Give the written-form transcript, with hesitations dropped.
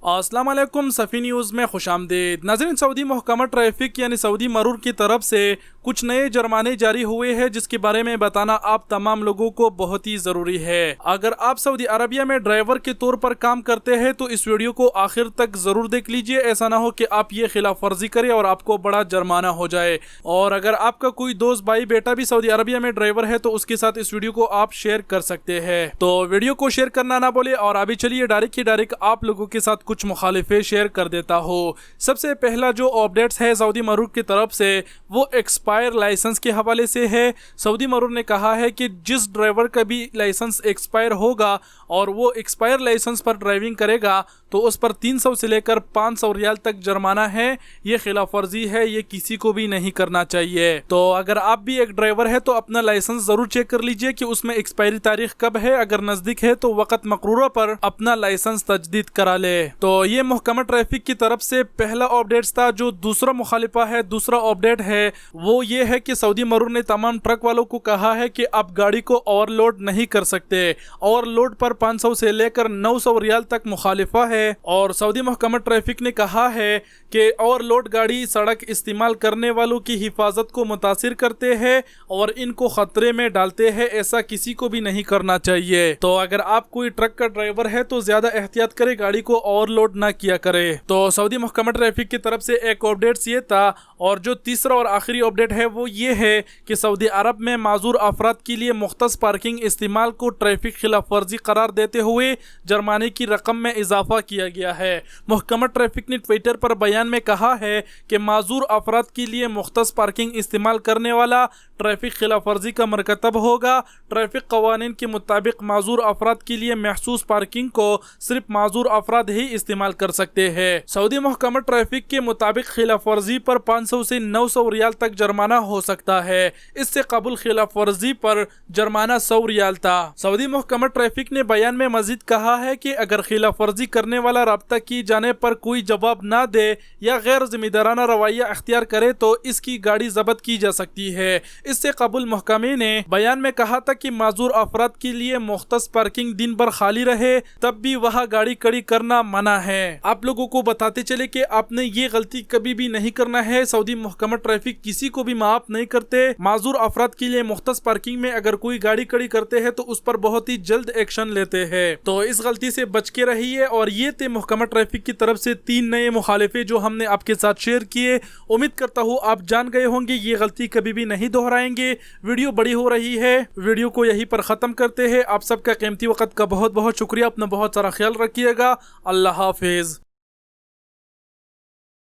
अस्सलाम वालेकुम सफ़ी न्यूज़ में खुश आमदीद। नाज़रीन, सऊदी महकमा ट्रैफिक यानी सऊदी मरूर की तरफ से कुछ नए जुर्माने जारी हुए हैं जिसके बारे में बताना आप तमाम लोगों को बहुत ही ज़रूरी है। अगर आप सऊदी अरबिया में ड्राइवर के तौर पर काम करते हैं तो इस वीडियो को आखिर तक ज़रूर देख लीजिए, ऐसा ना हो कि आप ये खिलाफ वर्जी करें और आपको बड़ा जुर्माना हो जाए। और अगर आपका कोई दोस्त भाई बेटा भी सऊदी अरबिया में ड्राइवर है तो उसके साथ इस वीडियो को आप शेयर कर सकते हैं। तो वीडियो को शेयर करना ना बोले और अभी चलिए डायरेक्ट आप लोगों के साथ कुछ मुखालिफे शेयर कर देता हो। सबसे पहला जो अपडेट्स है सऊदी मरूर की तरफ से वो एक्सपायर लाइसेंस के हवाले से है। सऊदी मरूर ने कहा है कि जिस ड्राइवर का भी लाइसेंस एक्सपायर होगा और वो एक्सपायर लाइसेंस पर ड्राइविंग करेगा तो उस पर 300 से लेकर 500 रियाल तक जुर्माना है। ये खिलाफ वर्जी है, ये किसी को भी नहीं करना चाहिए। तो अगर आप भी एक ड्राइवर है तो अपना लाइसेंस जरूर चेक कर लीजिए कि उसमें एक्सपायरी तारीख कब है। अगर नजदीक है तो वक्त मकरूरा पर अपना लाइसेंस तजदीद करा ले। तो ये महकमा ट्रैफिक की तरफ से पहला अपडेट था। जो दूसरा मुखालिफा है, दूसरा अपडेट है वो ये है कि सऊदी मरूर ने तमाम ट्रक वालों को कहा है कि आप गाड़ी को ओवरलोड नहीं कर सकते। ओवरलोड पर 500 से लेकर 900 रियाल तक मुखालिफा है। और सऊदी महकमा ट्रैफिक ने कहा है कि ओवरलोड गाड़ी सड़क इस्तेमाल करने वालों की हिफाजत को मुतासिर करते हैं और इनको खतरे में डालते हैं। ऐसा किसी को भी नहीं करना चाहिए। तो अगर आप कोई ट्रक का ड्राइवर है तो ज्यादा एहतियात करे, गाड़ी को ओवरलोड ना किया करे। तो सऊदी महकमा ट्रैफिक की तरफ से एक अपडेट ये था। और जो तीसरा और आखिरी अपडेट है वो ये है कि सऊदी अरब में माजूर अफराद के लिए मुख्तस पार्किंग इस्तेमाल को ट्रैफिक खिलाफ वर्जी करार देते हुए जुर्माने की रकम में इजाफा किया गया है। महकमा ट्रैफिक ने ट्विटर पर बयान में कहा है कि माजूर अफराद के लिए मुख्तस पार्किंग इस्तेमाल करने वाला ट्रैफिक खिलाफ वर्जी का मरकतब होगा। ट्रैफिक कवानीन के मुताबिक माजूर अफराद के लिए महसूस पार्किंग को सिर्फ माजूर अफराद ही इस्तेमाल कर सकते हैं। सऊदी महकमा ट्रैफिक के मुताबिक खिलाफ वर्जी पर 500 से 900 रियाल तक जुर्माना हो सकता है। इससे कबल खिलाफ वर्जी पर जुर्माना 100 रियाल था। सऊदी महकमा ट्रैफिक ने बयान में मजीद कहा है कि अगर खिलाफ वर्जी करने वाला राब्ता की जाने पर कोई जवाब ना दे या गैर जिम्मेदाराना रवैया अख्तियार करे तो इसकी गाड़ी जब्त की जा सकती है। इससे कबल महकमे ने बयान में कहा था कि माजूर अफराद के लिए मुख्तस पार्किंग दिन भर खाली रहे तब भी वहाँ गाड़ी खड़ी करना मना है। आप लोगों को बताते चले कि आपने ये गलती कभी भी नहीं करना है। सऊदी महकमा ट्रैफिक किसी को भी माफ नहीं करते। माजूर अफराद के लिए मुख्तस पार्किंग में अगर कोई गाड़ी खड़ी करते हैं तो उस पर बहुत ही जल्द एक्शन लेते हैं। तो इस गलती से बच के रहिए। और ये थे महकमा ट्रैफिक की तरफ से 3 नए मुखालिफे जो हमने आपके साथ शेयर किए। उम्मीद करता हूँ आप जान गए होंगे, ये गलती कभी भी नहीं दोहराएंगे। वीडियो बड़ी हो रही है, वीडियो को यहीं पर ख़त्म करते हैं। आप सबका कीमती वक्त का बहुत बहुत शुक्रिया। अपना बहुत सारा ख्याल रखिएगा। अल्लाह हाफिज़।